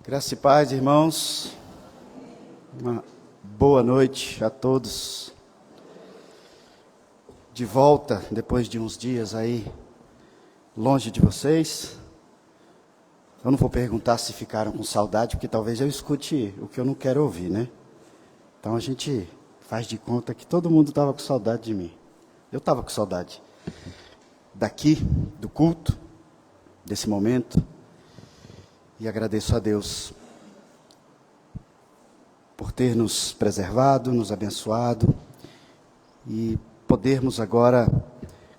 Graça e paz, irmãos. Uma boa noite a todos. De volta, depois de uns dias aí, longe de vocês. Eu não vou perguntar se ficaram com saudade, porque talvez eu escute o que eu não quero ouvir, né? Então a gente faz de conta que todo mundo estava com saudade de mim. Eu estava com saudade daqui, do culto, desse momento. E agradeço a Deus por ter nos preservado, nos abençoado e podermos agora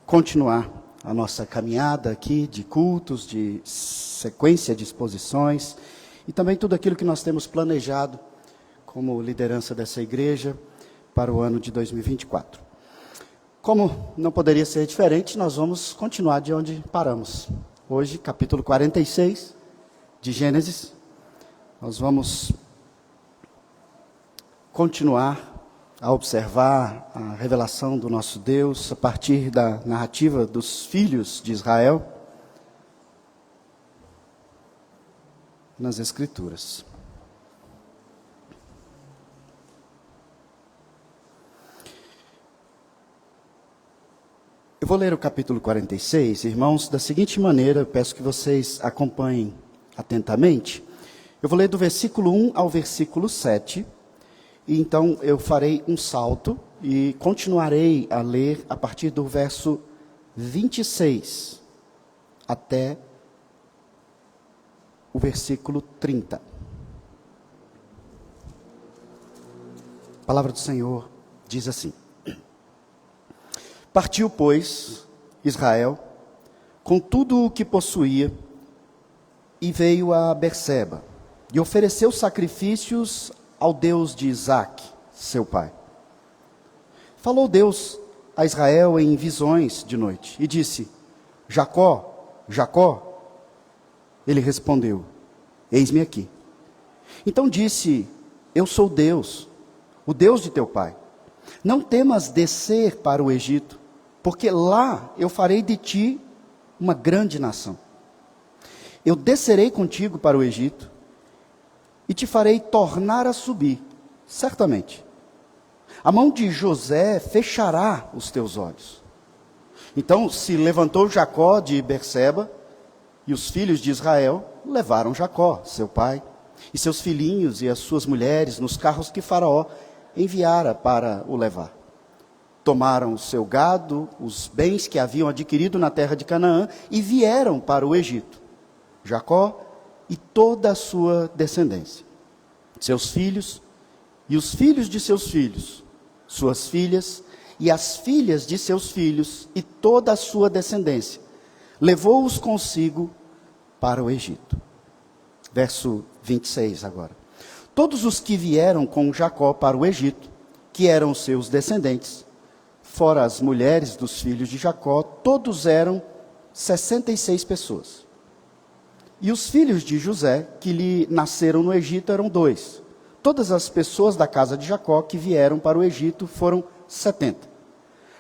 continuar a nossa caminhada aqui de cultos, de sequência de exposições e também tudo aquilo que nós temos planejado como liderança dessa igreja para o ano de 2024. Como não poderia ser diferente, nós vamos continuar de onde paramos. Hoje, capítulo 46 de Gênesis, nós vamos continuar a observar a revelação do nosso Deus a partir da narrativa dos filhos de Israel nas Escrituras. Eu vou ler o capítulo 46, irmãos, da seguinte maneira, eu peço que vocês acompanhem atentamente. Eu vou ler do versículo 1 ao versículo 7, e então eu farei um salto e continuarei a ler a partir do verso 26 até o versículo 30. A palavra do Senhor diz assim: Partiu, pois, Israel, com tudo o que possuía, e veio a Berseba, e ofereceu sacrifícios ao Deus de Isaque, seu pai. Falou Deus a Israel em visões de noite, e disse: Jacó, Jacó. Ele respondeu: Eis-me aqui. Então disse: Eu sou Deus, o Deus de teu pai. Não temas descer para o Egito, porque lá eu farei de ti uma grande nação. Eu descerei contigo para o Egito e te farei tornar a subir, certamente. A mão de José fechará os teus olhos. Então se levantou Jacó de Berseba, e os filhos de Israel levaram Jacó, seu pai, e seus filhinhos e as suas mulheres nos carros que Faraó enviara para o levar. Tomaram o seu gado, os bens que haviam adquirido na terra de Canaã, e vieram para o Egito. Jacó e toda a sua descendência, seus filhos e os filhos de seus filhos, suas filhas e as filhas de seus filhos e toda a sua descendência, levou-os consigo para o Egito. Verso 26 agora. Todos os que vieram com Jacó para o Egito, que eram seus descendentes, fora as mulheres dos filhos de Jacó, todos eram 66 pessoas. E os filhos de José, que lhe nasceram no Egito, eram 2. Todas as pessoas da casa de Jacó que vieram para o Egito foram 70.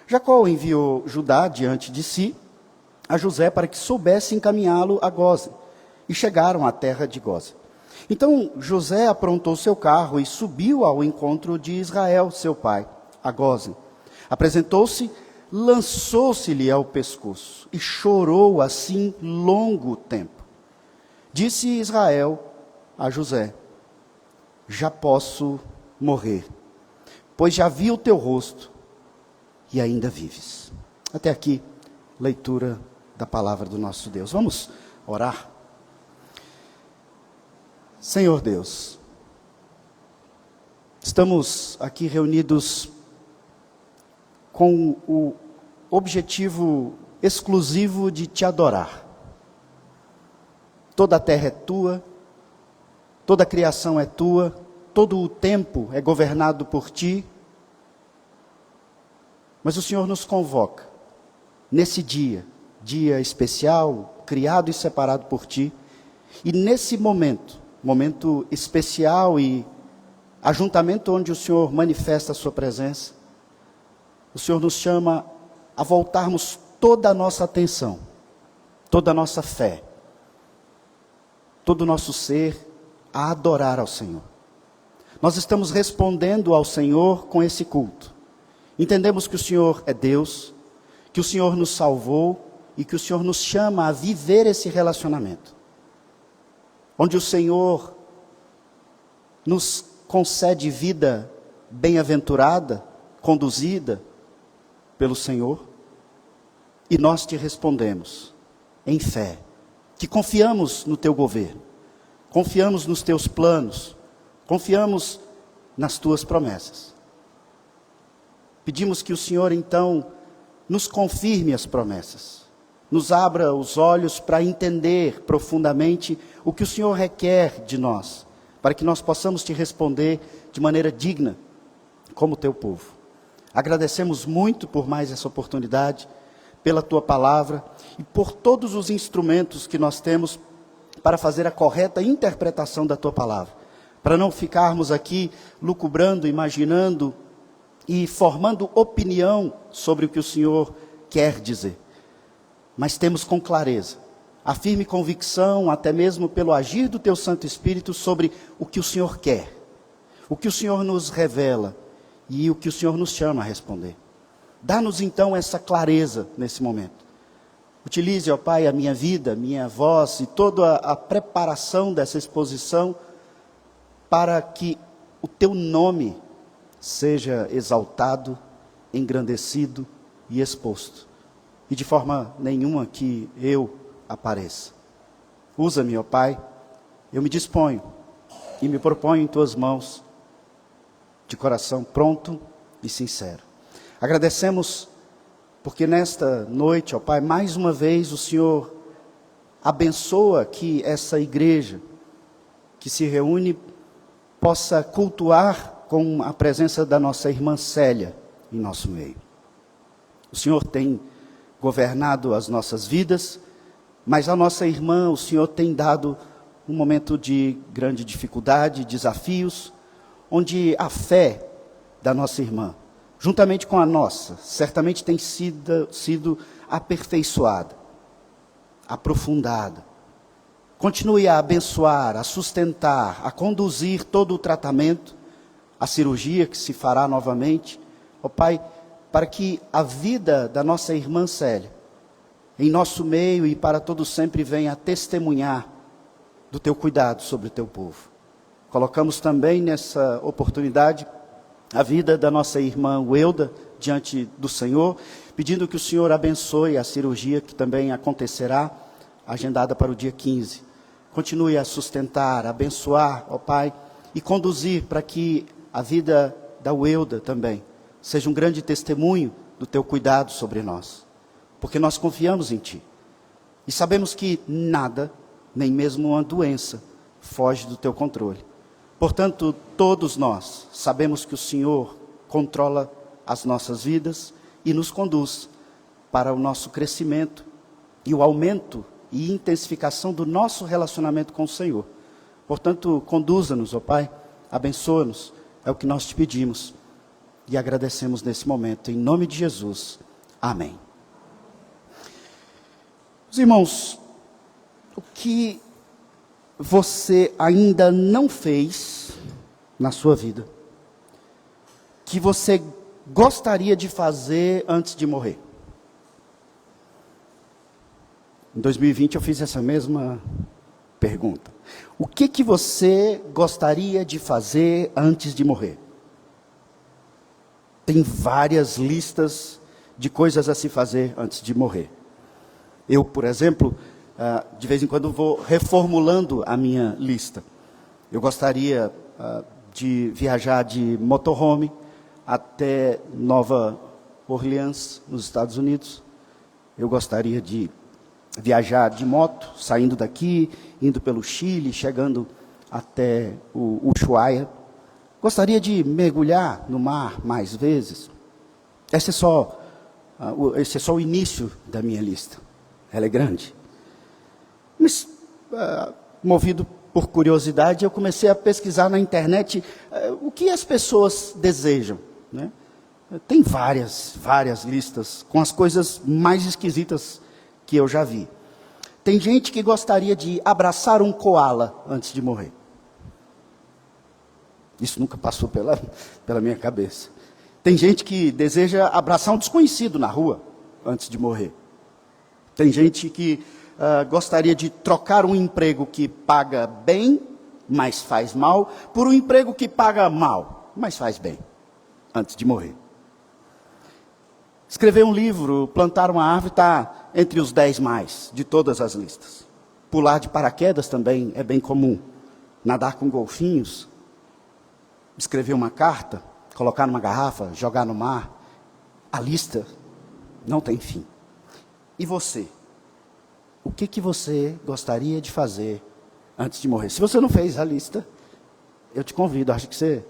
Jacó enviou Judá diante de si, a José, para que soubesse encaminhá-lo a Gósen. E chegaram à terra de Gósen. Então José aprontou seu carro e subiu ao encontro de Israel, seu pai, a Gósen. Apresentou-se, lançou-se-lhe ao pescoço e chorou assim longo tempo. Disse Israel a José: Já posso morrer, pois já vi o teu rosto e ainda vives. Até aqui, leitura da palavra do nosso Deus. Vamos orar? Senhor Deus, estamos aqui reunidos com o objetivo exclusivo de te adorar. Toda a terra é tua, toda a criação é tua, todo o tempo é governado por ti. Mas o Senhor nos convoca, nesse dia especial, criado e separado por ti, e nesse momento especial e ajuntamento onde o Senhor manifesta a sua presença, o Senhor nos chama a voltarmos toda a nossa atenção, toda a nossa fé, todo o nosso ser a adorar ao Senhor. Nós estamos respondendo ao Senhor com esse culto. Entendemos que o Senhor é Deus, que o Senhor nos salvou e que o Senhor nos chama a viver esse relacionamento. Onde o Senhor nos concede vida bem-aventurada, conduzida pelo Senhor, e nós te respondemos em fé, que confiamos no teu governo, confiamos nos teus planos, confiamos nas tuas promessas. Pedimos que o Senhor então nos confirme as promessas, nos abra os olhos para entender profundamente o que o Senhor requer de nós, para que nós possamos te responder de maneira digna, como teu povo. Agradecemos muito por mais essa oportunidade, pela tua palavra e por todos os instrumentos que nós temos para fazer a correta interpretação da tua palavra, para não ficarmos aqui lucubrando, imaginando e formando opinião sobre o que o Senhor quer dizer. Mas temos com clareza a firme convicção, até mesmo pelo agir do teu Santo Espírito, sobre o que o Senhor quer, o que o Senhor nos revela e o que o Senhor nos chama a responder. Dá-nos então essa clareza nesse momento. Utilize, ó Pai, a minha vida, minha voz e toda a preparação dessa exposição para que o teu nome seja exaltado, engrandecido e exposto. E de forma nenhuma que eu apareça. Usa-me, ó Pai, eu me disponho e me proponho em tuas mãos, de coração pronto e sincero. Agradecemos porque nesta noite, ó Pai, mais uma vez o Senhor abençoa que essa igreja que se reúne possa cultuar com a presença da nossa irmã Célia em nosso meio. O Senhor tem governado as nossas vidas, mas a nossa irmã, o Senhor tem dado um momento de grande dificuldade, desafios, onde a fé da nossa irmã, juntamente com a nossa, certamente tem sido aperfeiçoada, aprofundada. Continue a abençoar, a sustentar, a conduzir todo o tratamento, a cirurgia que se fará novamente, ó Pai, para que a vida da nossa irmã Célia, em nosso meio e para todo sempre, venha a testemunhar do teu cuidado sobre o teu povo. Colocamos também nessa oportunidade a vida da nossa irmã Welda diante do Senhor, pedindo que o Senhor abençoe a cirurgia que também acontecerá, agendada para o dia 15. Continue a sustentar, a abençoar, ó Pai, e conduzir para que a vida da Welda também seja um grande testemunho do teu cuidado sobre nós, porque nós confiamos em Ti e sabemos que nada, nem mesmo uma doença, foge do teu controle. Portanto, todos nós sabemos que o Senhor controla as nossas vidas e nos conduz para o nosso crescimento e o aumento e intensificação do nosso relacionamento com o Senhor. Portanto, conduza-nos, ó Pai, abençoa-nos, é o que nós te pedimos e agradecemos nesse momento, em nome de Jesus. Amém. Os irmãos, o que você ainda não fez na sua vida, que você gostaria de fazer antes de morrer? Em 2020 eu fiz essa mesma pergunta. O que você gostaria de fazer antes de morrer? Tem várias listas de coisas a se fazer antes de morrer. Eu, por exemplo, de vez em quando vou reformulando a minha lista. Eu gostaria de viajar de motorhome até Nova Orleans, nos Estados Unidos. Eu gostaria de viajar de moto, saindo daqui, indo pelo Chile, chegando até o Ushuaia. Gostaria de mergulhar no mar mais vezes. Esse é só o início da minha lista. Ela é grande. Mas, movido por curiosidade, eu comecei a pesquisar na internet o que as pessoas desejam, né? Tem várias listas com as coisas mais esquisitas que eu já vi. Tem gente que gostaria de abraçar um coala antes de morrer. Isso nunca passou pela minha cabeça. Tem gente que deseja abraçar um desconhecido na rua antes de morrer. Tem gente que gostaria de trocar um emprego que paga bem, mas faz mal, por um emprego que paga mal, mas faz bem, antes de morrer. Escrever um livro, plantar uma árvore, está entre os 10 mais de todas as listas. Pular de paraquedas também é bem comum. Nadar com golfinhos, escrever uma carta, colocar numa garrafa, jogar no mar. A lista não tem fim. E você? O que você gostaria de fazer antes de morrer? Se você não fez a lista, eu te convido, acho que você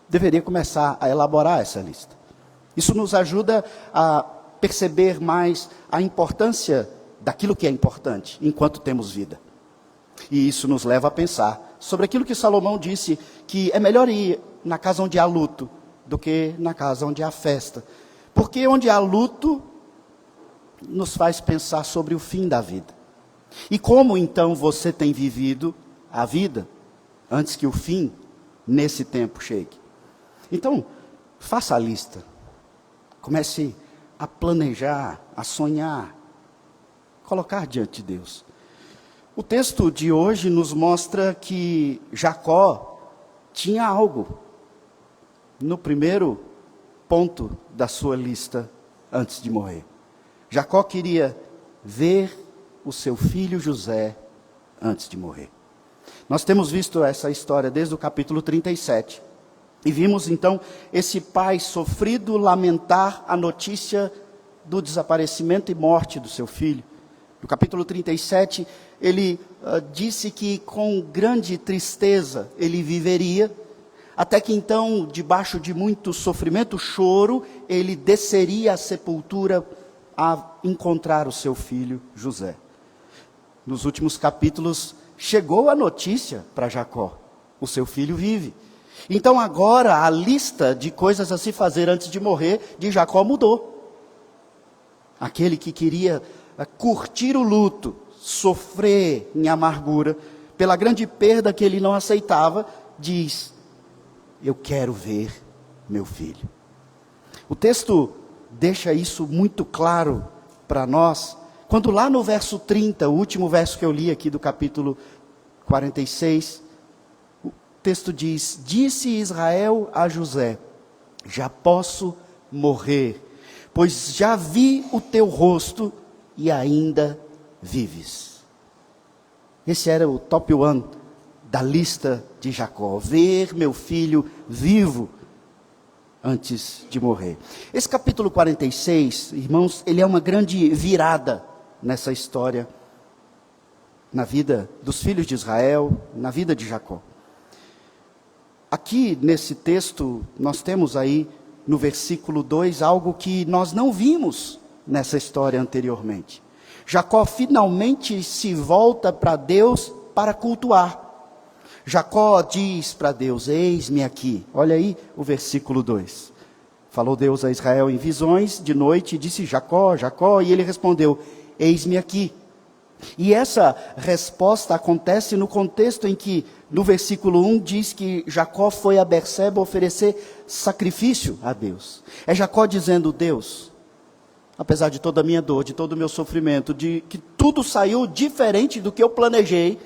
deveria começar a elaborar essa lista. Isso nos ajuda a perceber mais a importância daquilo que é importante, enquanto temos vida. E isso nos leva a pensar sobre aquilo que Salomão disse, que é melhor ir na casa onde há luto, do que na casa onde há festa. Porque onde há luto, nos faz pensar sobre o fim da vida. E como então você tem vivido a vida, antes que o fim, nesse tempo, chegue? Então, faça a lista. Comece a planejar, a sonhar, colocar diante de Deus. O texto de hoje nos mostra que Jacó tinha algo no primeiro ponto da sua lista antes de morrer. Jacó queria ver o seu filho José antes de morrer. Nós temos visto essa história desde o capítulo 37. E vimos então esse pai sofrido lamentar a notícia do desaparecimento e morte do seu filho. No capítulo 37, ele disse que com grande tristeza ele viveria, até que então, debaixo de muito sofrimento, choro, ele desceria à sepultura a encontrar o seu filho José. Nos últimos capítulos, chegou a notícia para Jacó: o seu filho vive. Então agora a lista de coisas a se fazer antes de morrer de Jacó mudou. Aquele que queria curtir o luto, sofrer em amargura, pela grande perda que ele não aceitava, diz: eu quero ver meu filho. O texto deixa isso muito claro para nós, quando lá no verso 30, o último verso que eu li aqui do capítulo 46, o texto diz: disse Israel a José: já posso morrer, pois já vi o teu rosto e ainda vives. Esse era o top 1 da lista de Jacó: ver meu filho vivo antes de morrer. Esse capítulo 46, irmãos, ele é uma grande virada nessa história, na vida dos filhos de Israel, na vida de Jacó. Aqui nesse texto, nós temos aí no versículo 2 algo que nós não vimos nessa história anteriormente. Jacó finalmente se volta para Deus para cultuar. Jacó diz para Deus: eis-me aqui. Olha aí o versículo 2. Falou Deus a Israel em visões de noite e disse: Jacó, Jacó. E ele respondeu: eis-me aqui. E essa resposta acontece no contexto em que, no versículo 1, diz que Jacó foi a Berseba oferecer sacrifício a Deus. É Jacó dizendo: Deus, apesar de toda a minha dor, de todo o meu sofrimento, de que tudo saiu diferente do que eu planejei,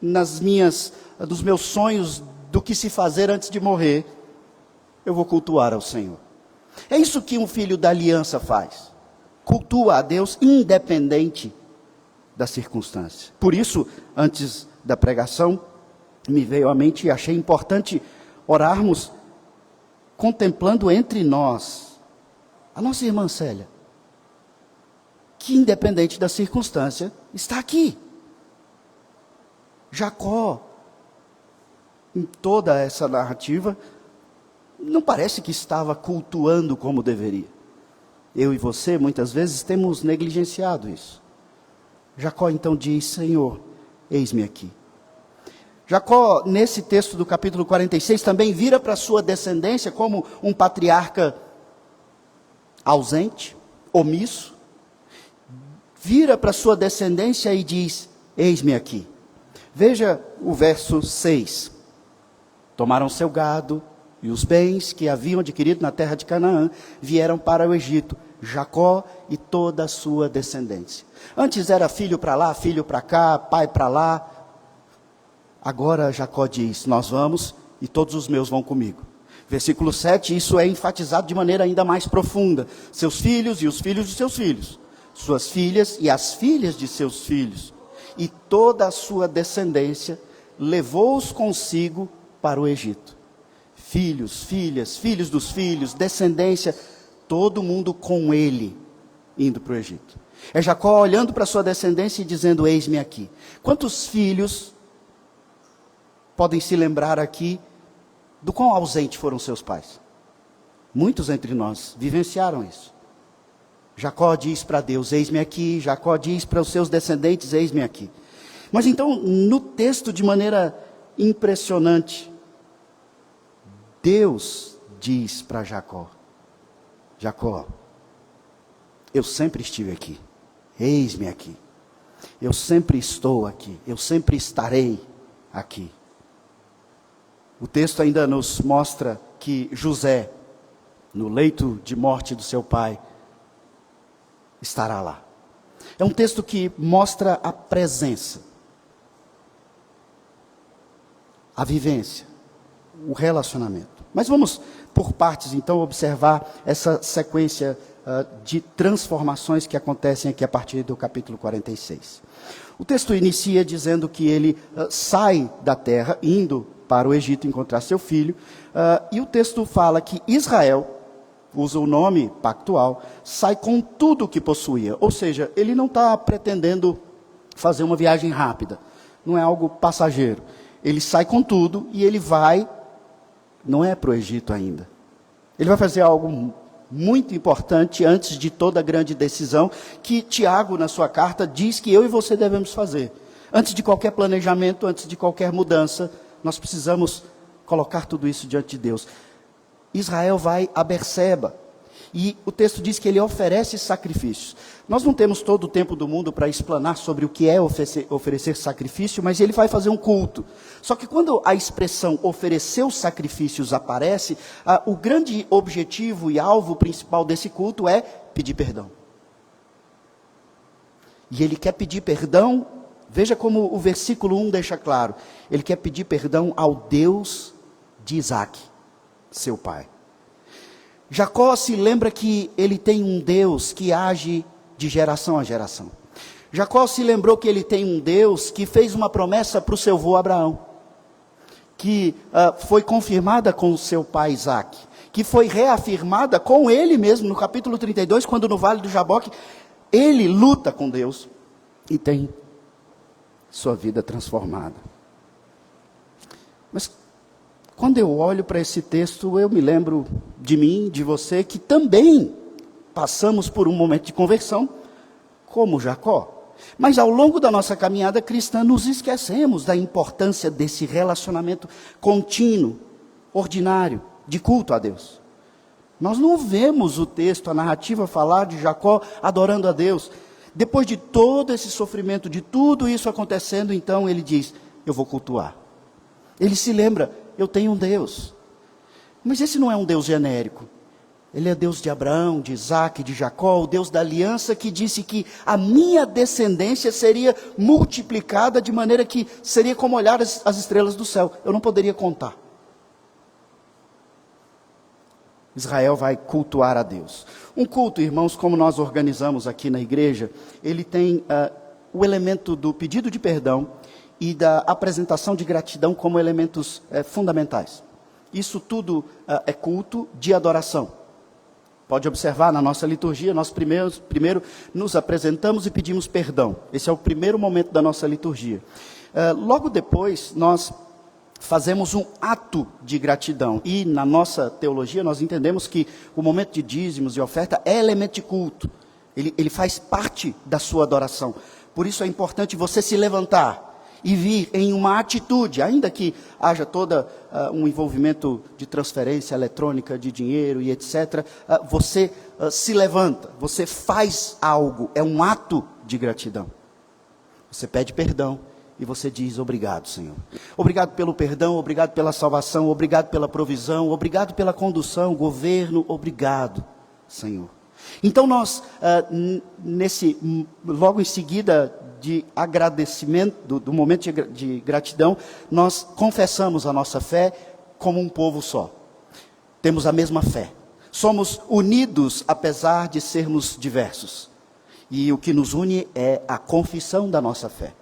dos meus sonhos, do que se fazer antes de morrer, eu vou cultuar ao Senhor. É isso que um filho da aliança faz: cultua a Deus independente da circunstância. Por isso, antes da pregação, me veio à mente e achei importante orarmos contemplando entre nós a nossa irmã Célia, que independente da circunstância está aqui. Jacó, em toda essa narrativa, não parece que estava cultuando como deveria. Eu e você, muitas vezes, temos negligenciado isso. Jacó então diz: Senhor, eis-me aqui. Jacó, nesse texto do capítulo 46, também vira para sua descendência como um patriarca ausente, omisso. Vira para sua descendência e diz: eis-me aqui. Veja o verso 6. Tomaram seu gado e os bens que haviam adquirido na terra de Canaã, vieram para o Egito, Jacó e toda a sua descendência. Antes era filho para lá, filho para cá, pai para lá. Agora Jacó diz, nós vamos e todos os meus vão comigo. Versículo 7, isso é enfatizado de maneira ainda mais profunda. Seus filhos e os filhos de seus filhos, suas filhas e as filhas de seus filhos, e toda a sua descendência, levou-os consigo para o Egito. Filhos, filhas, filhos dos filhos, descendência, todo mundo com ele, indo para o Egito. É Jacó olhando para sua descendência e dizendo, eis-me aqui. Quantos filhos podem se lembrar aqui do quão ausente foram seus pais? Muitos entre nós vivenciaram isso. Jacó diz para Deus, eis-me aqui. Jacó diz para os seus descendentes, eis-me aqui. Mas então, no texto, de maneira impressionante, Deus diz para Jacó, Jacó, eu sempre estive aqui, eis-me aqui. Eu sempre estou aqui, eu sempre estarei aqui. O texto ainda nos mostra que José, no leito de morte do seu pai, estará lá. É um texto que mostra a presença, a vivência, o relacionamento. Mas vamos, por partes, então, observar essa sequência de transformações que acontecem aqui a partir do capítulo 46. O texto inicia dizendo que ele sai da terra, indo para o Egito encontrar seu filho, e o texto fala que Israel, usa o nome pactual, sai com tudo o que possuía. Ou seja, ele não está pretendendo fazer uma viagem rápida, não é algo passageiro. Ele sai com tudo e ele vai, não é para o Egito ainda. Ele vai fazer algo muito importante antes de toda a grande decisão que Tiago, na sua carta, diz que eu e você devemos fazer. Antes de qualquer planejamento, antes de qualquer mudança, nós precisamos colocar tudo isso diante de Deus. Israel vai a Berseba, e o texto diz que ele oferece sacrifícios. Nós não temos todo o tempo do mundo para explanar sobre o que é oferecer sacrifício, mas ele vai fazer um culto. Só que quando a expressão oferecer os sacrifícios aparece, o grande objetivo e alvo principal desse culto é pedir perdão. E ele quer pedir perdão, veja como o versículo 1 deixa claro, ele quer pedir perdão ao Deus de Isaac, seu pai. Jacó se lembra que ele tem um Deus que age de geração a geração. Jacó se lembrou que ele tem um Deus que fez uma promessa para o seu avô Abraão, que foi confirmada com o seu pai Isaac, que foi reafirmada com ele mesmo no capítulo 32, quando no Vale do Jaboque, ele luta com Deus e tem sua vida transformada. Mas quando eu olho para esse texto, eu me lembro de mim, de você, que também passamos por um momento de conversão, como Jacó. Mas ao longo da nossa caminhada cristã, nos esquecemos da importância desse relacionamento contínuo, ordinário, de culto a Deus. Nós não vemos o texto, a narrativa falar de Jacó adorando a Deus. Depois de todo esse sofrimento, de tudo isso acontecendo, então ele diz, eu vou cultuar. Ele se lembra, eu tenho um Deus. Mas esse não é um Deus genérico. Ele é Deus de Abraão, de Isaac, de Jacó, o Deus da aliança que disse que a minha descendência seria multiplicada de maneira que seria como olhar as estrelas do céu. Eu não poderia contar. Israel vai cultuar a Deus. Um culto, irmãos, como nós organizamos aqui na igreja, ele tem o elemento do pedido de perdão e da apresentação de gratidão como elementos fundamentais. Isso tudo é culto de adoração. Pode observar na nossa liturgia, nós primeiro nos apresentamos e pedimos perdão. Esse é o primeiro momento da nossa liturgia. Logo depois, nós fazemos um ato de gratidão. E na nossa teologia, nós entendemos que o momento de dízimos e oferta é elemento de culto. Ele faz parte da sua adoração. Por isso é importante você se levantar e vir em uma atitude, ainda que haja todo um envolvimento de transferência eletrônica de dinheiro e etc., você se levanta, você faz algo, é um ato de gratidão. Você pede perdão e você diz: obrigado, Senhor. Obrigado pelo perdão, obrigado pela salvação, obrigado pela provisão, obrigado pela condução, governo, obrigado, Senhor. Então nós, logo em seguida de agradecimento, do momento de gratidão, nós confessamos a nossa fé como um povo só. Temos a mesma fé. Somos unidos apesar de sermos diversos. E o que nos une é a confissão da nossa fé.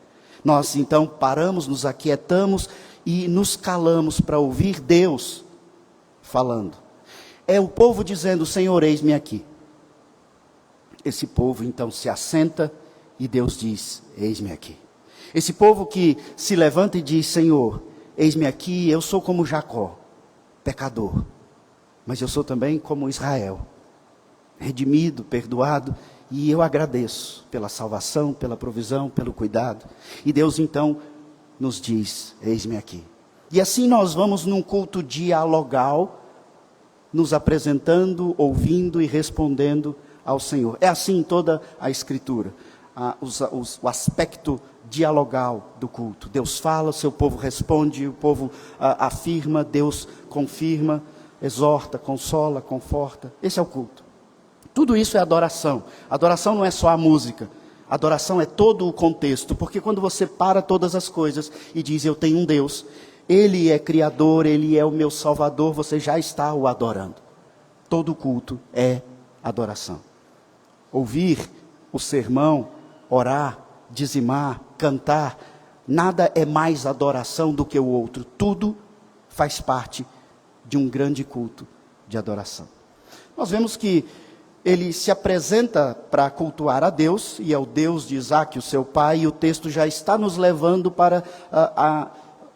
Nós então paramos, nos aquietamos e nos calamos para ouvir Deus falando. É o povo dizendo: Senhor, eis-me aqui. Esse povo então se assenta e Deus diz: eis-me aqui. Esse povo que se levanta e diz: Senhor, eis-me aqui, eu sou como Jacó, pecador, mas eu sou também como Israel, redimido, perdoado, e eu agradeço pela salvação, pela provisão, pelo cuidado. E Deus então nos diz: eis-me aqui. E assim nós vamos num culto dialogal, nos apresentando, ouvindo e respondendo ao Senhor. É assim em toda a Escritura, o aspecto dialogal do culto. Deus fala, o seu povo responde, o povo afirma, Deus confirma, exorta, consola, conforta. Esse é o culto. Tudo isso é adoração. Adoração não é só a música. Adoração é todo o contexto, porque quando você para todas as coisas e diz: eu tenho um Deus, Ele é Criador, Ele é o meu Salvador, você já está o adorando. Todo culto é adoração. Ouvir o sermão, orar, dizimar, cantar, nada é mais adoração do que o outro. Tudo faz parte de um grande culto de adoração. Nós vemos que ele se apresenta para cultuar a Deus, e é o Deus de Isaac, o seu pai, e o texto já está nos levando para a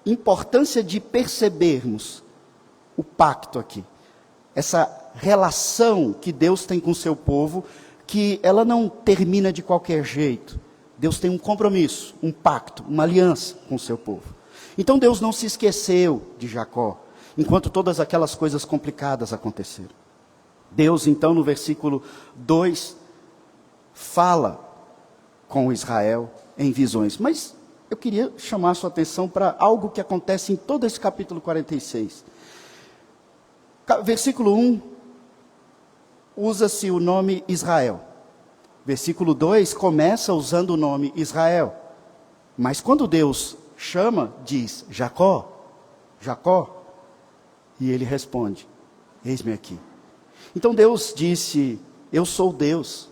importância de percebermos o pacto aqui. Essa relação que Deus tem com o seu povo, que ela não termina de qualquer jeito. Deus tem um compromisso, um pacto, uma aliança com o seu povo. Então Deus não se esqueceu de Jacó, enquanto todas aquelas coisas complicadas aconteceram. Deus então no versículo 2, fala com Israel em visões. Mas eu queria chamar a sua atenção para algo que acontece em todo esse capítulo 46. Versículo 1, usa-se o nome Israel. Versículo 2 começa usando o nome Israel. Mas quando Deus chama, diz: Jacó, Jacó. E ele responde: eis-me aqui. Então Deus disse: eu sou Deus,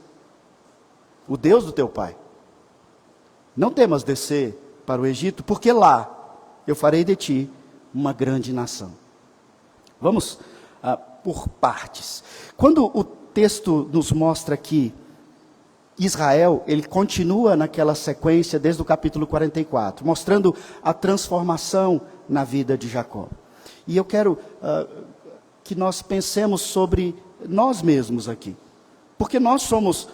o Deus do teu pai. Não temas descer para o Egito, porque lá eu farei de ti uma grande nação. Vamos por partes. Quando o texto nos mostra que Israel, ele continua naquela sequência desde o capítulo 44, mostrando a transformação na vida de Jacó. E eu quero que nós pensemos sobre nós mesmos aqui. Porque nós somos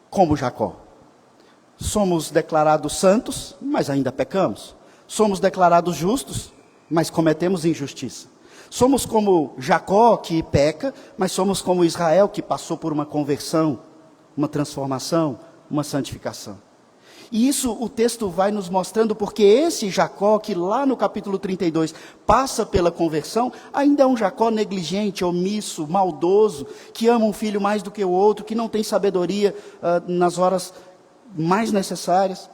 como Jacó. Somos declarados santos, mas ainda pecamos. Somos declarados justos, mas cometemos injustiça. Somos como Jacó, que peca, mas somos como Israel, que passou por uma conversão, uma transformação, uma santificação. E isso o texto vai nos mostrando, porque esse Jacó, que lá no capítulo 32 passa pela conversão, ainda é um Jacó negligente, omisso, maldoso, que ama um filho mais do que o outro, que não tem sabedoria nas horas mais necessárias.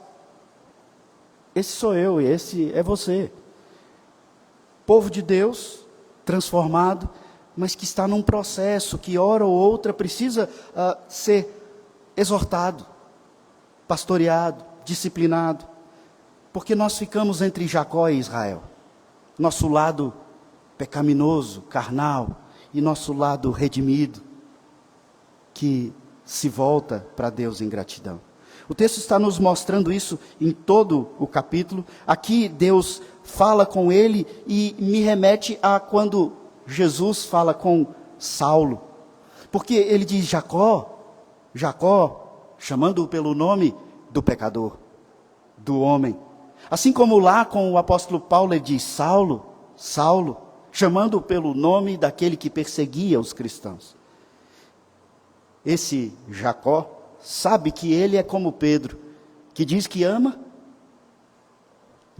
Esse sou eu, esse é você. Povo de Deus, transformado, mas que está num processo, que hora ou outra precisa ser exortado, pastoreado, disciplinado, porque nós ficamos entre Jacó e Israel. Nosso lado pecaminoso, carnal, e nosso lado redimido, que se volta para Deus em gratidão. O texto está nos mostrando isso em todo o capítulo. Aqui Deus fala com ele e me remete a quando Jesus fala com Saulo. Porque ele diz Jacó, Jacó, chamando-o pelo nome do pecador, do homem. Assim como lá com o apóstolo Paulo ele diz Saulo, Saulo, chamando-o pelo nome daquele que perseguia os cristãos. Esse Jacó sabe que ele é como Pedro, que diz que ama,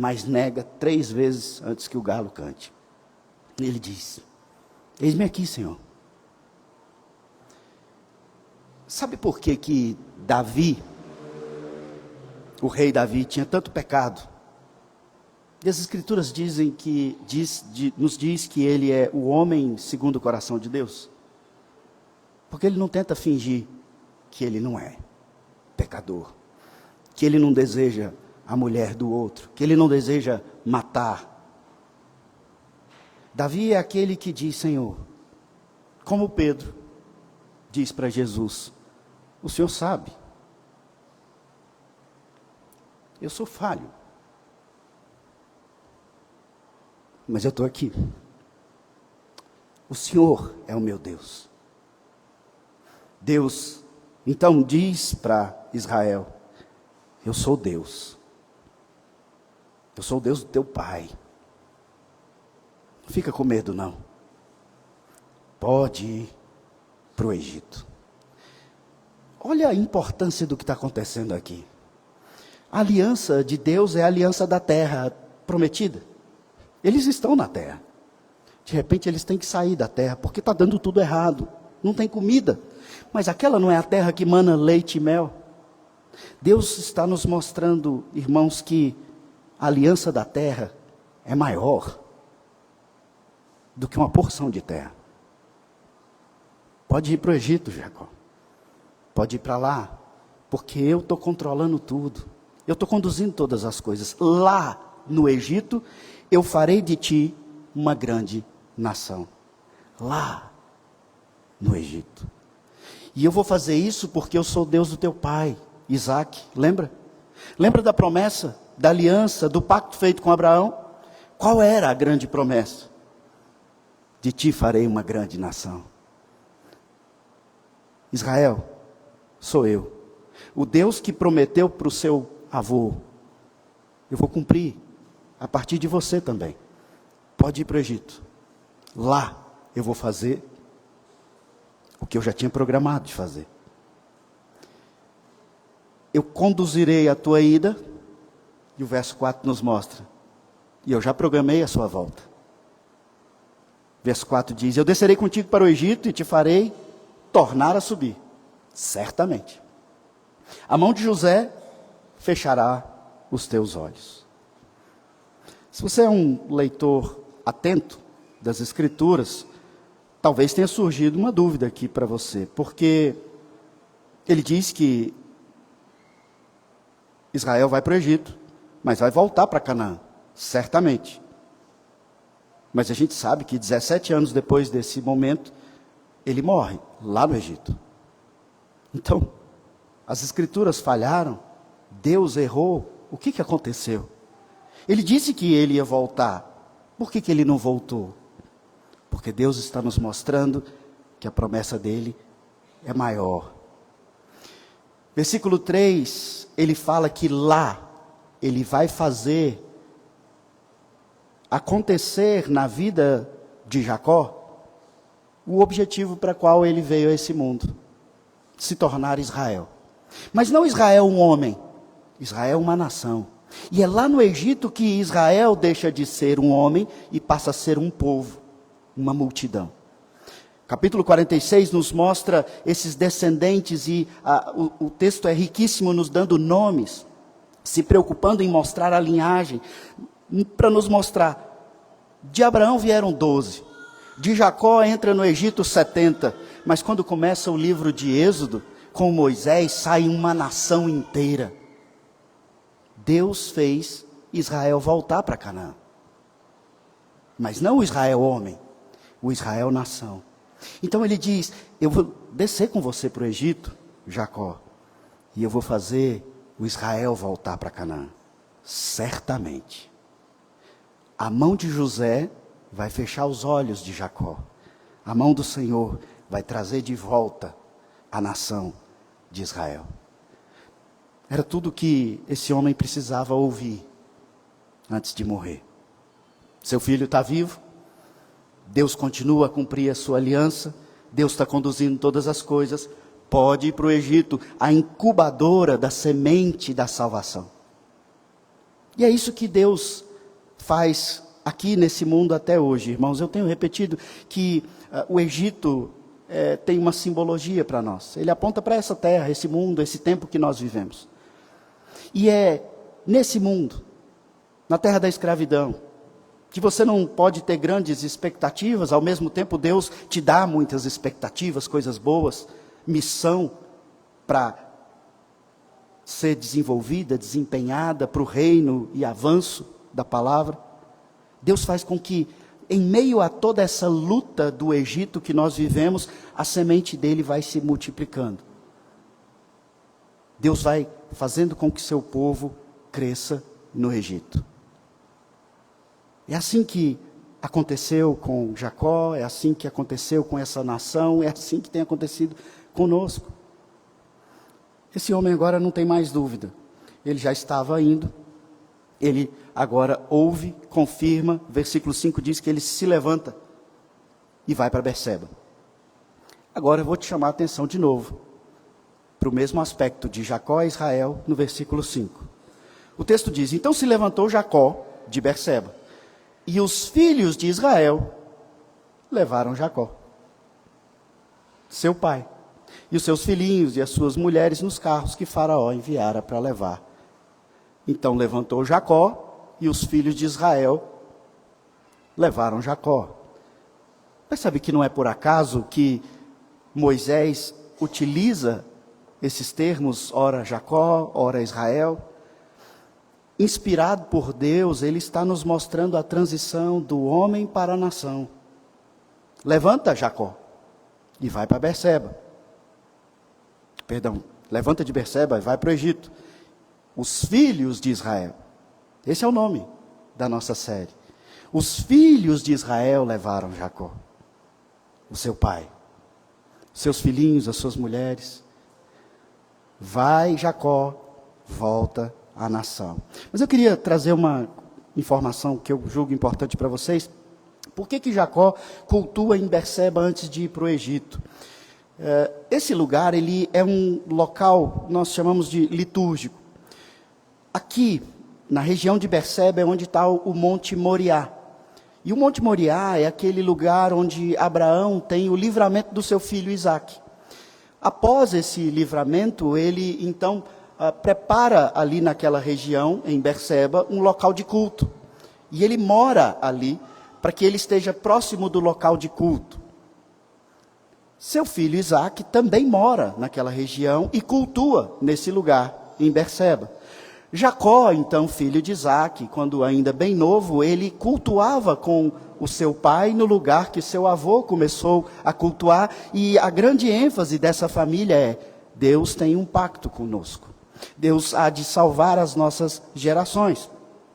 mas nega 3 vezes antes que o galo cante. Ele diz: eis-me aqui, Senhor. Sabe por que que Davi, o rei Davi, tinha tanto pecado? E as escrituras dizem que, nos diz que ele é o homem segundo o coração de Deus. Porque ele não tenta fingir que ele não é pecador. Que ele não deseja a mulher do outro. Que ele não deseja matar. Davi é aquele que diz: Senhor, como Pedro diz para Jesus, o Senhor sabe, eu sou falho, mas eu estou aqui. O Senhor é o meu Deus. Deus então diz para Israel: eu sou Deus. Eu sou o Deus do teu pai. Não fica com medo, não. Pode ir para o Egito. Olha a importância do que está acontecendo aqui. A aliança de Deus é a aliança da terra prometida. Eles estão na terra. De repente eles têm que sair da terra, porque está dando tudo errado. Não tem comida. Mas aquela não é a terra que mana leite e mel. Deus está nos mostrando, irmãos, que a aliança da terra é maior do que uma porção de terra. Pode ir para o Egito, Jacó. Pode ir para lá, porque eu estou controlando tudo. Eu estou conduzindo todas as coisas. Lá no Egito, eu farei de ti uma grande nação. Lá no Egito. E eu vou fazer isso porque eu sou Deus do teu pai, Isaac. Lembra? Lembra da promessa, da aliança, do pacto feito com Abraão? Qual era a grande promessa? De ti farei uma grande nação. Israel, sou eu. O Deus que prometeu para o seu avô, eu vou cumprir a partir de você também. Pode ir para o Egito. Lá eu vou fazer o que eu já tinha programado de fazer. Eu conduzirei a tua ida, e o verso 4 nos mostra, e eu já programei a sua volta. Verso 4 diz: eu descerei contigo para o Egito e te farei tornar a subir, certamente. A mão de José fechará os teus olhos. Se você é um leitor atento das Escrituras, talvez tenha surgido uma dúvida aqui para você, porque ele diz que Israel vai para o Egito, mas vai voltar para Canaã, certamente. Mas a gente sabe que 17 anos depois desse momento, ele morre lá no Egito. Então, as Escrituras falharam, Deus errou, o que aconteceu? Ele disse que ele ia voltar, por que ele não voltou? Porque Deus está nos mostrando que a promessa dele é maior. Versículo 3, ele fala que lá ele vai fazer acontecer na vida de Jacó o objetivo para qual ele veio a esse mundo, se tornar Israel. Mas não Israel um homem, Israel uma nação. E é lá no Egito que Israel deixa de ser um homem e passa a ser um povo, uma multidão. Capítulo 46 nos mostra esses descendentes e o texto é riquíssimo nos dando nomes, se preocupando em mostrar a linhagem, para nos mostrar, de Abraão vieram 12, de Jacó entra no Egito 70, mas quando começa o livro de Êxodo, com Moisés sai uma nação inteira. Deus fez Israel voltar para Canaã, mas não o Israel homem, o Israel nação. Então ele diz: eu vou descer com você para o Egito, Jacó, e eu vou fazer o Israel voltar para Canaã, certamente. A mão de José vai fechar os olhos de Jacó, a mão do Senhor vai trazer de volta a nação de Israel. Era tudo que esse homem precisava ouvir antes de morrer. Seu filho está vivo, Deus continua a cumprir a sua aliança, Deus está conduzindo todas as coisas, pode ir para o Egito, a incubadora da semente da salvação. E é isso que Deus faz aqui nesse mundo até hoje, irmãos. Eu tenho repetido que o Egito tem uma simbologia para nós. Ele aponta para essa terra, esse mundo, esse tempo que nós vivemos. E é nesse mundo, na terra da escravidão, que você não pode ter grandes expectativas, ao mesmo tempo Deus te dá muitas expectativas, coisas boas, missão para ser desenvolvida, desempenhada para o reino e avanço da palavra. Deus faz com que, em meio a toda essa luta do Egito que nós vivemos, a semente dele vai se multiplicando. Deus vai fazendo com que seu povo cresça no Egito. É assim que aconteceu com Jacó, é assim que aconteceu com essa nação, é assim que tem acontecido conosco. Esse homem agora não tem mais dúvida. Ele já estava indo, ele agora ouve, confirma, versículo 5 diz que ele se levanta e vai para Berseba. Agora eu vou te chamar a atenção de novo, para o mesmo aspecto de Jacó e Israel, no versículo 5. O texto diz, então se levantou Jacó de Berseba, e os filhos de Israel levaram Jacó, seu pai, e os seus filhinhos e as suas mulheres nos carros que Faraó enviara para levar. Então levantou Jacó, e os filhos de Israel levaram Jacó. Percebe que não é por acaso que Moisés utiliza esses termos, ora Jacó, ora Israel? Inspirado por Deus, ele está nos mostrando a transição do homem para a nação. Levanta Jacó e vai para Berseba. Levanta de Berseba e vai para o Egito. Os filhos de Israel. Esse é o nome da nossa série. Os filhos de Israel levaram Jacó, o seu pai, seus filhinhos, as suas mulheres. Vai Jacó, volta à nação. Mas eu queria trazer uma informação que eu julgo importante para vocês. Por que Jacó cultua em Berseba antes de ir para o Egito? Esse lugar, ele é um local, nós chamamos de litúrgico. Aqui, na região de Berseba, é onde está o Monte Moriá. E o Monte Moriá é aquele lugar onde Abraão tem o livramento do seu filho Isaque. Após esse livramento, ele então prepara ali naquela região, em Berseba, um local de culto. E ele mora ali para que ele esteja próximo do local de culto. Seu filho Isaque também mora naquela região e cultua nesse lugar, em Berseba. Jacó, então, filho de Isaque, quando ainda bem novo, ele cultuava com o seu pai no lugar que seu avô começou a cultuar. E a grande ênfase dessa família é: Deus tem um pacto conosco. Deus há de salvar as nossas gerações.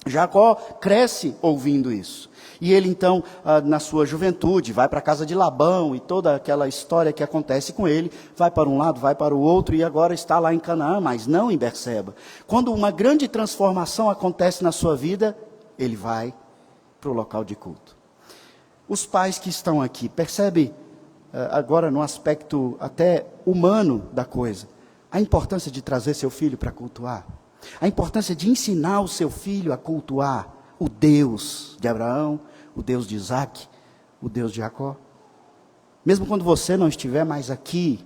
Jacó cresce ouvindo isso. E ele então, na sua juventude, vai para a casa de Labão e toda aquela história que acontece com ele, vai para um lado, vai para o outro e agora está lá em Canaã, mas não em Berseba. Quando uma grande transformação acontece na sua vida, ele vai para o local de culto. Os pais que estão aqui, percebe agora no aspecto até humano da coisa, a importância de trazer seu filho para cultuar, a importância de ensinar o seu filho a cultuar o Deus de Abraão, o Deus de Isaque, o Deus de Jacó. Mesmo quando você não estiver mais aqui,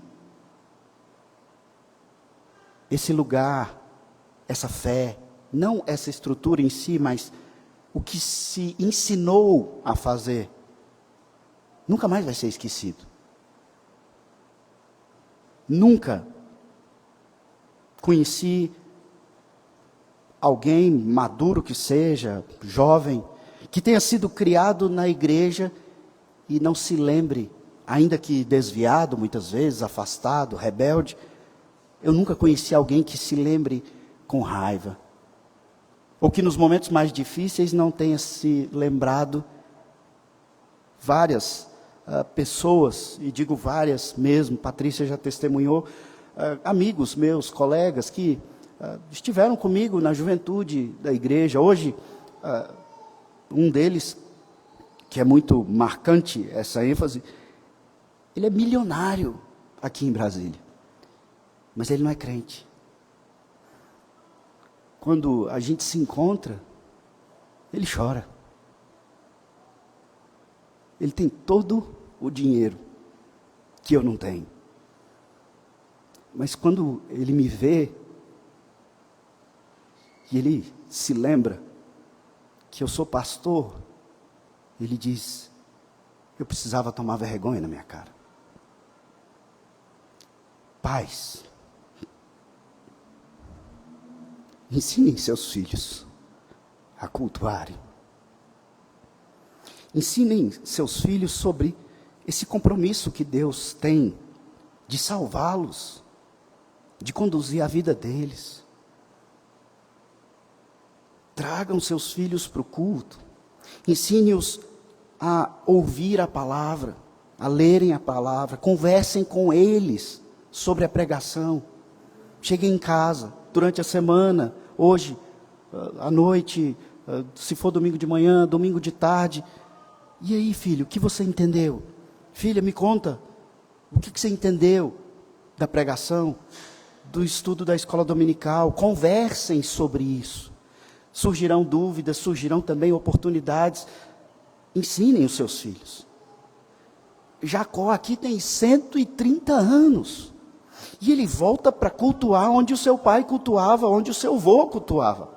esse lugar, essa fé, não essa estrutura em si, mas o que se ensinou a fazer, nunca mais vai ser esquecido. Nunca conheci alguém maduro que seja, jovem, que tenha sido criado na igreja e não se lembre, ainda que desviado muitas vezes, afastado, rebelde. Eu nunca conheci alguém que se lembre com raiva, ou que nos momentos mais difíceis não tenha se lembrado. Várias pessoas, e digo várias mesmo, Patrícia já testemunhou, amigos meus, colegas que estiveram comigo na juventude da igreja. Hoje, um deles, que é muito marcante essa ênfase, ele é milionário aqui em Brasília, mas ele não é crente. quando a gente se encontra, ele chora. Ele tem todo o dinheiro que eu não tenho. Mas quando ele me vê, e ele se lembra que eu sou pastor, ele diz: eu precisava tomar vergonha na minha cara. Pais, ensinem seus filhos a cultuarem. Ensinem seus filhos sobre esse compromisso que Deus tem de salvá-los, de conduzir a vida deles. Tragam seus filhos para o culto. Ensine-os a ouvir a palavra, a lerem a palavra. Conversem com eles sobre a pregação. Cheguem em casa durante a semana, hoje, à noite, se for domingo de manhã, domingo de tarde. E aí, filho, o que você entendeu? Filha, me conta, o que você entendeu da pregação, do estudo da escola dominical? Conversem sobre isso. Surgirão dúvidas, surgirão também oportunidades. Ensinem os seus filhos. Jacó aqui tem 130 anos. E ele volta para cultuar onde o seu pai cultuava, onde o seu avô cultuava.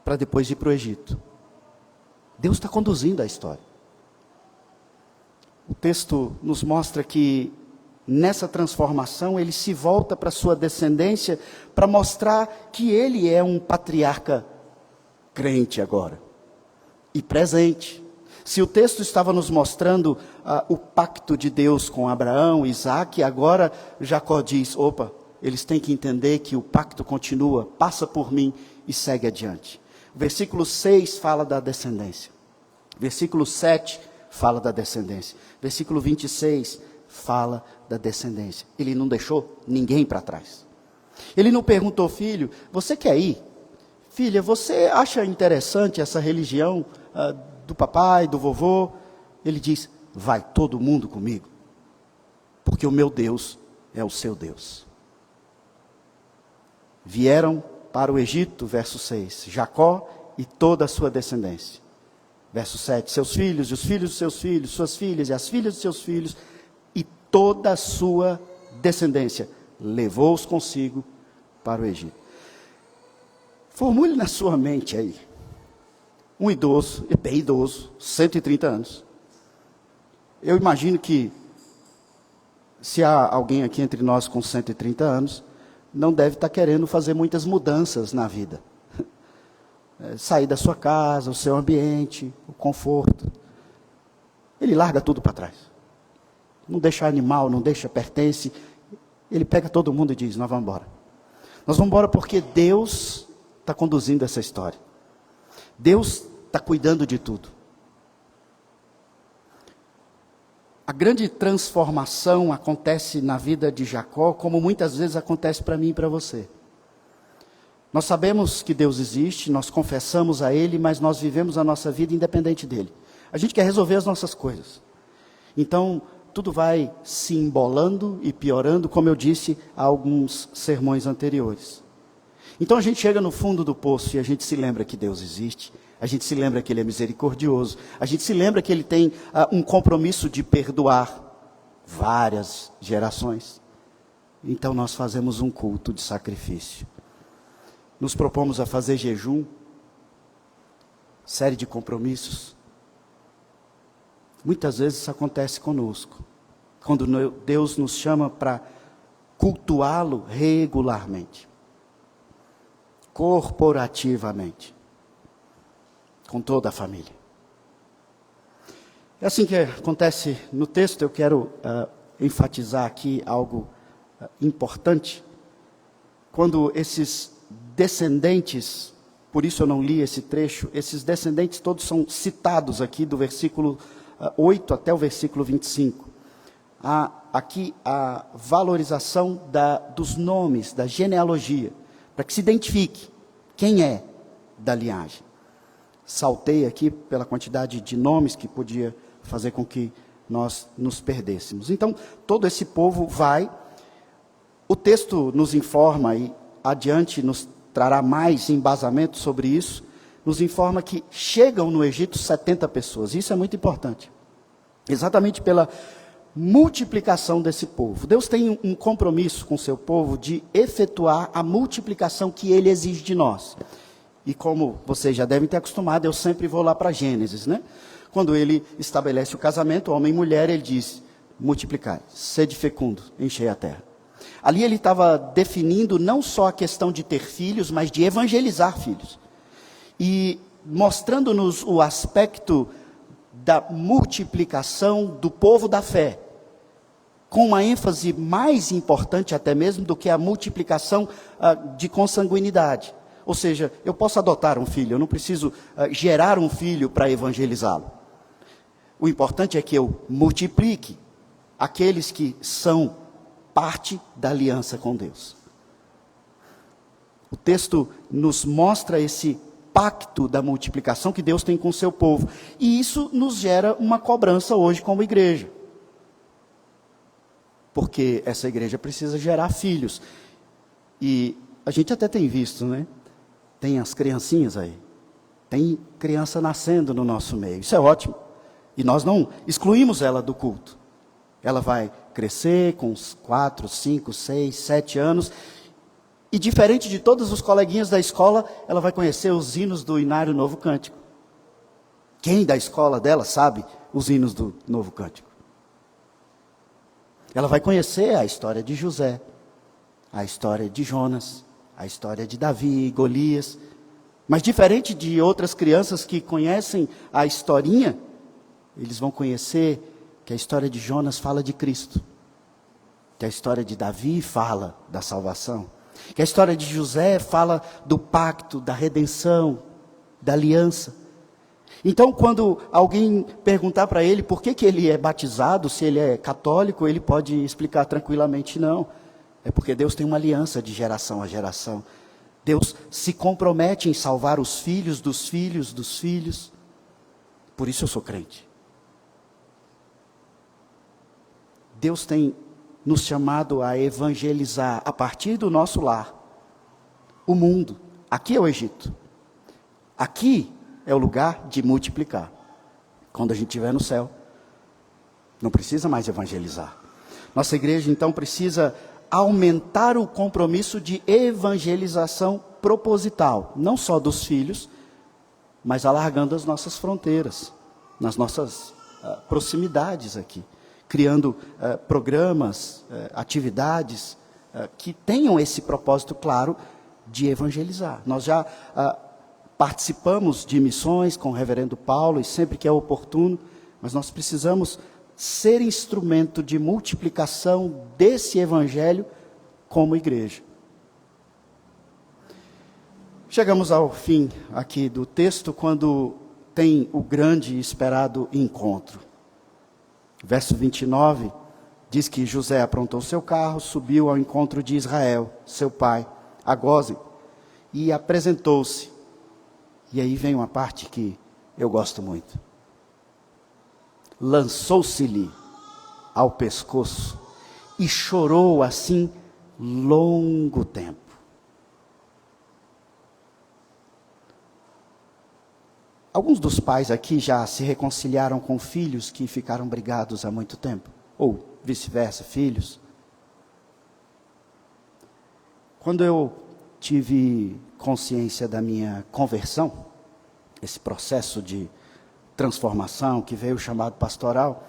Para depois ir para o Egito. Deus está conduzindo a história. O texto nos mostra que nessa transformação ele se volta para sua descendência para mostrar que ele é um patriarca crente agora. E presente. Se o texto estava nos mostrando o pacto de Deus com Abraão, Isaac, agora Jacó diz: opa, eles têm que entender que o pacto continua, passa por mim e segue adiante. O versículo 6 fala da descendência. Versículo 7 fala da descendência. Versículo 26 fala da descendência. Ele não deixou ninguém para trás. Ele não perguntou: filho, você quer ir? Filha, você acha interessante essa religião do papai, do vovô? Ele diz: vai todo mundo comigo, porque o meu Deus é o seu Deus. Vieram para o Egito, verso 6, Jacó e toda a sua descendência. Verso 7, seus filhos e os filhos dos seus filhos, suas filhas e as filhas dos seus filhos, e toda a sua descendência, levou-os consigo para o Egito. Formule na sua mente aí, um idoso, bem idoso, 130 anos. Eu imagino que, se há alguém aqui entre nós com 130 anos, não deve estar querendo fazer muitas mudanças na vida. Sair da sua casa, o seu ambiente, o conforto. Ele larga tudo para trás. Não deixa animal, não deixa pertence. Ele pega todo mundo e diz: nós vamos embora. Nós vamos embora porque Deus está conduzindo essa história. Deus está cuidando de tudo. A grande transformação acontece na vida de Jacó, como muitas vezes acontece para mim e para você. Nós sabemos que Deus existe, nós confessamos a Ele, mas nós vivemos a nossa vida independente dEle. A gente quer resolver as nossas coisas. Então, tudo vai se embolando e piorando, como eu disse há alguns sermões anteriores. Então a gente chega no fundo do poço e a gente se lembra que Deus existe, a gente se lembra que Ele é misericordioso, a gente se lembra que Ele tem um compromisso de perdoar várias gerações. Então nós fazemos um culto de sacrifício. Nos propomos a fazer jejum, série de compromissos. Muitas vezes isso acontece conosco, quando Deus nos chama para cultuá-lo regularmente, corporativamente, com toda a família. É assim que acontece no texto. Eu quero enfatizar aqui algo importante. Quando esses descendentes, por isso eu não li esse trecho, esses descendentes todos são citados aqui do versículo 8 até o versículo 25. Há aqui a valorização dos nomes, da genealogia, para que se identifique quem é da linhagem. Saltei aqui pela quantidade de nomes que podia fazer com que nós nos perdêssemos. Então, todo esse povo vai, o texto nos informa e adiante nos trará mais embasamento sobre isso, nos informa que chegam no Egito 70 pessoas. Isso é muito importante. Exatamente pela multiplicação desse povo. Deus tem um compromisso com o seu povo de efetuar a multiplicação que ele exige de nós. E como vocês já devem ter acostumado, eu sempre vou lá para Gênesis, né? Quando ele estabelece o casamento, homem e mulher, ele diz: multiplicai, sede fecundo, enchei a terra. Ali ele estava definindo não só a questão de ter filhos, mas de evangelizar filhos. E mostrando-nos o aspecto da multiplicação do povo da fé, com uma ênfase mais importante até mesmo do que a multiplicação de consanguinidade. Ou seja, eu posso adotar um filho, eu não preciso gerar um filho para evangelizá-lo. O importante é que eu multiplique aqueles que são parte da aliança com Deus. O texto nos mostra esse pacto da multiplicação que Deus tem com o seu povo. E isso nos gera uma cobrança hoje como igreja. Porque essa igreja precisa gerar filhos. E a gente até tem visto, né? Tem as criancinhas aí. Tem criança nascendo no nosso meio. Isso é ótimo. E nós não excluímos ela do culto. Ela vai crescer com uns 4, 5, 6, 7 anos. E diferente de todos os coleguinhas da escola, ela vai conhecer os hinos do Inário Novo Cântico. Quem da escola dela sabe os hinos do Novo Cântico? Ela vai conhecer a história de José, a história de Jonas, a história de Davi e Golias. Mas diferente de outras crianças que conhecem a historinha, eles vão conhecer que a história de Jonas fala de Cristo, que a história de Davi fala da salvação, que a história de José fala do pacto, da redenção, da aliança. Então, quando alguém perguntar para ele por que ele é batizado, se ele é católico, ele pode explicar tranquilamente: não, é porque Deus tem uma aliança de geração a geração. Deus se compromete em salvar os filhos dos filhos dos filhos. Por isso eu sou crente. Deus tem nos chamado a evangelizar a partir do nosso lar o mundo. Aqui é o Egito. Aqui é o lugar de multiplicar. Quando a gente estiver no céu, não precisa mais evangelizar. Nossa igreja então precisa aumentar o compromisso de evangelização proposital, não só dos filhos, mas alargando as nossas fronteiras, nas nossas proximidades aqui, criando programas, atividades que tenham esse propósito claro de evangelizar. Nós já participamos de missões com o reverendo Paulo, e sempre que é oportuno, mas nós precisamos ser instrumento de multiplicação desse evangelho como igreja. Chegamos ao fim aqui do texto, quando tem o grande e esperado encontro. Verso 29 diz que José aprontou seu carro, subiu ao encontro de Israel, seu pai, a Gósen, e apresentou-se. E aí vem uma parte que eu gosto muito. Lançou-se-lhe ao pescoço e chorou assim longo tempo. Alguns dos pais aqui já se reconciliaram com filhos que ficaram brigados há muito tempo, ou vice-versa, filhos. Quando eu tive consciência da minha conversão, esse processo de transformação que veio chamado pastoral,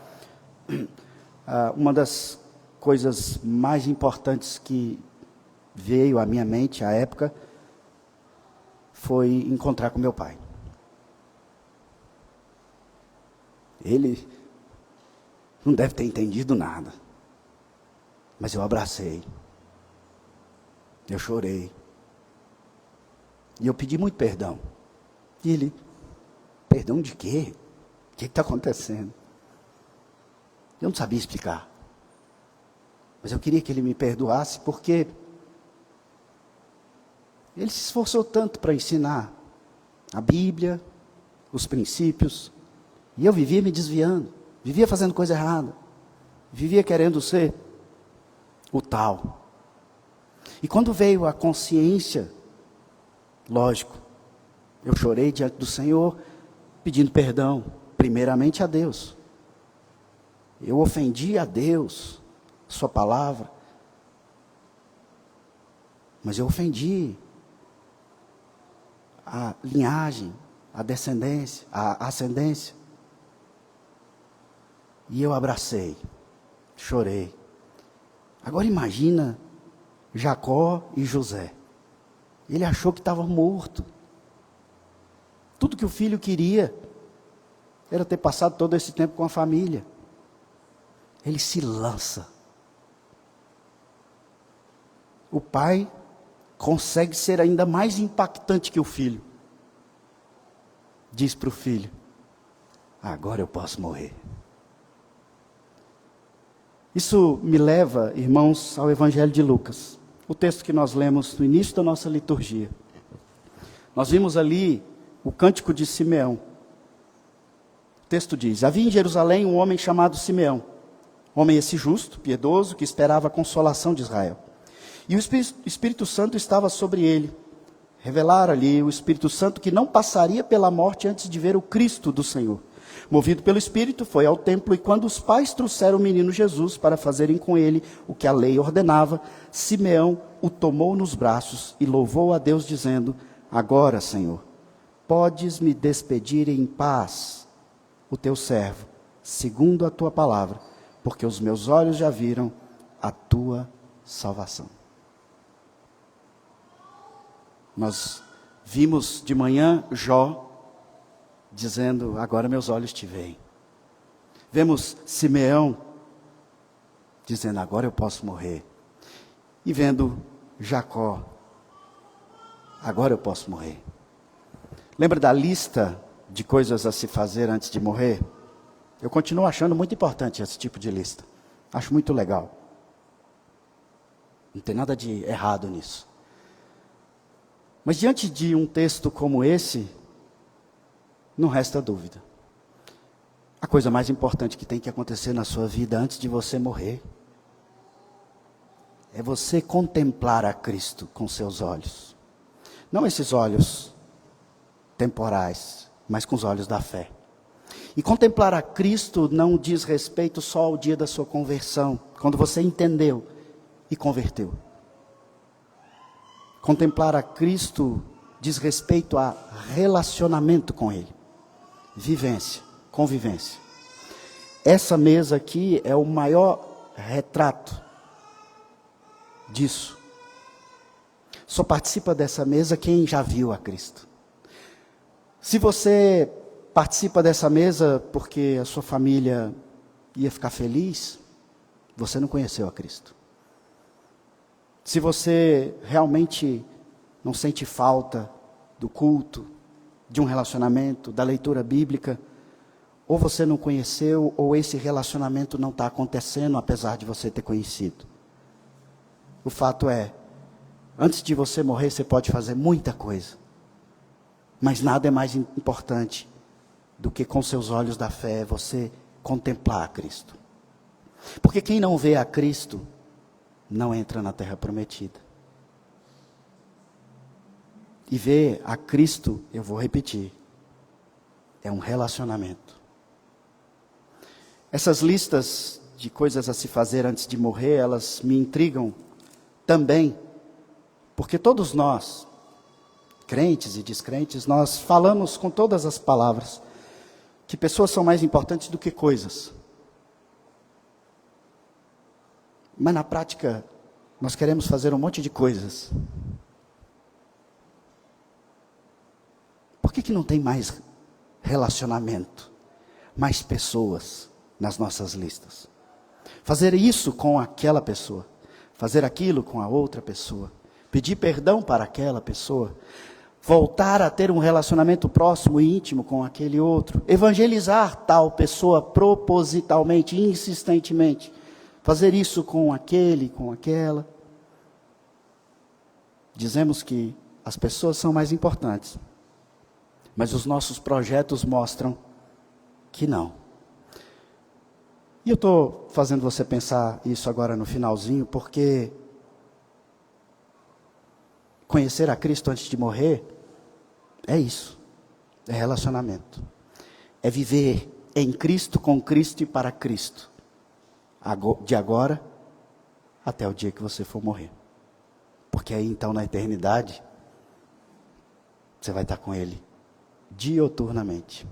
uma das coisas mais importantes que veio à minha mente à época foi encontrar com meu pai. Ele não deve ter entendido nada, mas eu abracei, eu chorei, e eu pedi muito perdão. E ele: perdão de quê? O que está acontecendo? Eu não sabia explicar, mas eu queria que ele me perdoasse, porque ele se esforçou tanto para ensinar a Bíblia, os princípios, e eu vivia me desviando, vivia fazendo coisa errada, vivia querendo ser o tal. E quando veio a consciência Lógico, eu chorei diante do Senhor, pedindo perdão, primeiramente a Deus. Eu ofendi a Deus, sua palavra, mas eu ofendi a linhagem, a descendência, a ascendência. E eu abracei, chorei. Agora imagina Jacó e José. Ele achou que estava morto. Tudo que o filho queria era ter passado todo esse tempo com a família. Ele se lança. O pai consegue ser ainda mais impactante que o filho. Diz para o filho: agora eu posso morrer. Isso me leva, irmãos, ao Evangelho de Lucas. O texto que nós lemos no início da nossa liturgia. Nós vimos ali o cântico de Simeão. O texto diz: havia em Jerusalém um homem chamado Simeão. Homem esse justo, piedoso, que esperava a consolação de Israel. E o Espírito Santo estava sobre ele. Revelaram-lhe o Espírito Santo que não passaria pela morte antes de ver o Cristo do Senhor. Movido pelo Espírito, foi ao templo, e quando os pais trouxeram o menino Jesus para fazerem com ele o que a lei ordenava, Simeão o tomou nos braços e louvou a Deus, dizendo: agora, Senhor, podes me despedir em paz, o teu servo, segundo a tua palavra, porque os meus olhos já viram a tua salvação. Nós vimos de manhã Jó dizendo: agora meus olhos te veem. Vemos Simeão dizendo: agora eu posso morrer. E vendo Jacó: agora eu posso morrer. Lembra da lista de coisas a se fazer antes de morrer? Eu continuo achando muito importante esse tipo de lista. Acho muito legal. Não tem nada de errado nisso. Mas diante de um texto como esse, não resta dúvida. A coisa mais importante que tem que acontecer na sua vida antes de você morrer é você contemplar a Cristo com seus olhos. Não esses olhos temporais, mas com os olhos da fé. E contemplar a Cristo não diz respeito só ao dia da sua conversão, quando você entendeu e converteu. Contemplar a Cristo diz respeito a relacionamento com Ele. Vivência, convivência. Essa mesa aqui é o maior retrato disso. Só participa dessa mesa quem já viu a Cristo. Se você participa dessa mesa porque a sua família ia ficar feliz, você não conheceu a Cristo. Se você realmente não sente falta do culto, de um relacionamento, da leitura bíblica, ou você não conheceu, ou esse relacionamento não está acontecendo, apesar de você ter conhecido. O fato é, antes de você morrer, você pode fazer muita coisa, mas nada é mais importante do que com seus olhos da fé você contemplar a Cristo. Porque quem não vê a Cristo, não entra na terra prometida. E ver a Cristo, eu vou repetir, é um relacionamento. Essas listas de coisas a se fazer antes de morrer, elas me intrigam também, porque todos nós, crentes e descrentes, nós falamos com todas as palavras que pessoas são mais importantes do que coisas. Mas na prática, nós queremos fazer um monte de coisas. Por que não tem mais relacionamento, mais pessoas nas nossas listas? Fazer isso com aquela pessoa, fazer aquilo com a outra pessoa, pedir perdão para aquela pessoa, voltar a ter um relacionamento próximo e íntimo com aquele outro, evangelizar tal pessoa propositalmente, insistentemente, fazer isso com aquele, com aquela. Dizemos que as pessoas são mais importantes, mas os nossos projetos mostram que não. E eu estou fazendo você pensar isso agora no finalzinho, porque conhecer a Cristo antes de morrer é isso. É relacionamento. É viver em Cristo, com Cristo e para Cristo. De agora até o dia que você for morrer. Porque aí então na eternidade, você vai estar com Ele dioturnamente.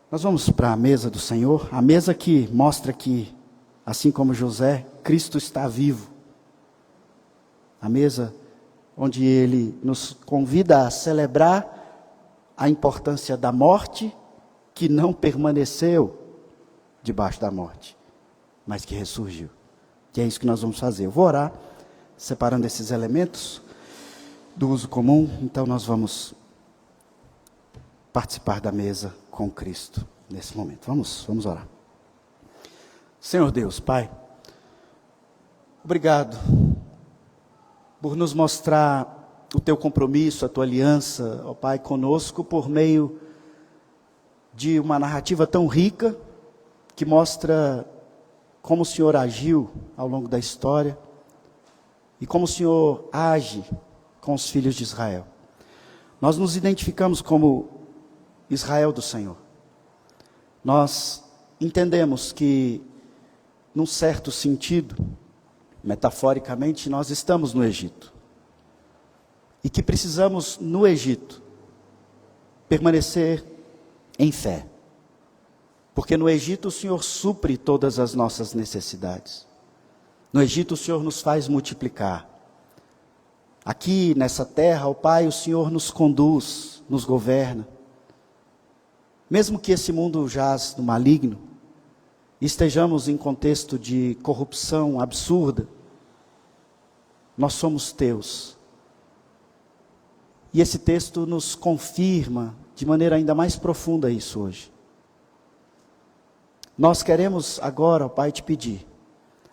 Nós vamos para a mesa do Senhor, a mesa que mostra que, assim como José, Cristo está vivo. A mesa onde Ele nos convida a celebrar a importância da morte, que não permaneceu debaixo da morte, mas que ressurgiu. Que é isso que nós vamos fazer. Eu vou orar, separando esses elementos do uso comum, então nós vamos participar da mesa com Cristo nesse momento. Vamos orar. Senhor Deus, Pai, obrigado por nos mostrar o Teu compromisso, a Tua aliança, ó Pai, conosco, por meio de uma narrativa tão rica, que mostra como o Senhor agiu ao longo da história, e como o Senhor age com os filhos de Israel. Nós nos identificamos como Israel do Senhor. Nós entendemos que, num certo sentido, metaforicamente, nós estamos no Egito. E que precisamos, no Egito, permanecer em fé. Porque no Egito o Senhor supre todas as nossas necessidades. No Egito o Senhor nos faz multiplicar. Aqui nessa terra, ó Pai, o Senhor nos conduz, nos governa. Mesmo que esse mundo jaz no maligno, estejamos em contexto de corrupção absurda, nós somos Teus. E esse texto nos confirma de maneira ainda mais profunda isso hoje. Nós queremos agora, ó Pai, te pedir,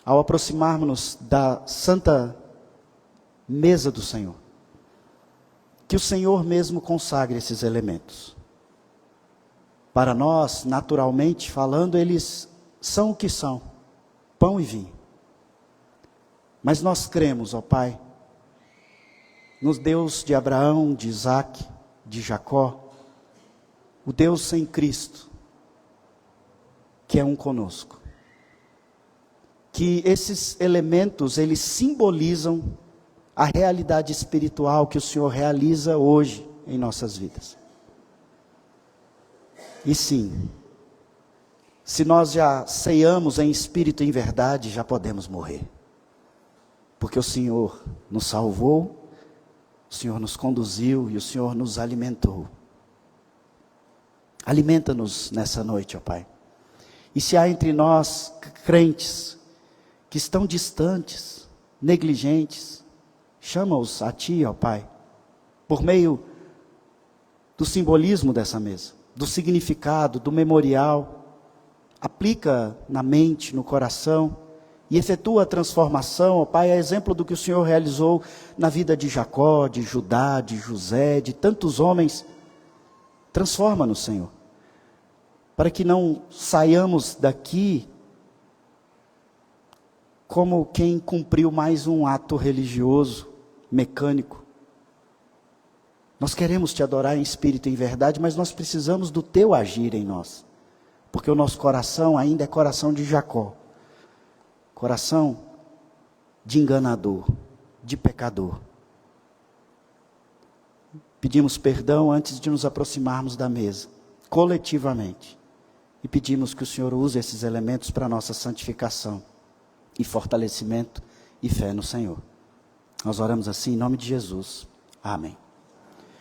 ao aproximarmos-nos da santa mesa do Senhor, que o Senhor mesmo consagre esses elementos. Para nós, naturalmente falando, eles são o que são, pão e vinho. Mas nós cremos, ó Pai, no Deus de Abraão, de Isaac, de Jacó, o Deus em Cristo, que é um conosco. Que esses elementos, eles simbolizam a realidade espiritual que o Senhor realiza hoje em nossas vidas. E sim, se nós já ceiamos em espírito e em verdade, já podemos morrer. Porque o Senhor nos salvou, o Senhor nos conduziu e o Senhor nos alimentou. Alimenta-nos nessa noite, ó Pai. E se há entre nós crentes que estão distantes, negligentes, chama-os a Ti, ó Pai, por meio do simbolismo dessa mesa, do significado, do memorial, aplica na mente, no coração, e efetua a transformação, ó Pai, a exemplo do que o Senhor realizou na vida de Jacó, de Judá, de José, de tantos homens. Transforma-nos, Senhor, para que não saiamos daqui como quem cumpriu mais um ato religioso, mecânico. Nós queremos Te adorar em espírito e em verdade, mas nós precisamos do Teu agir em nós, porque o nosso coração ainda é coração de Jacó, coração de enganador, de pecador. Pedimos perdão antes de nos aproximarmos da mesa, coletivamente, e pedimos que o Senhor use esses elementos para a nossa santificação e fortalecimento e fé no Senhor. Nós oramos assim em nome de Jesus. Amém.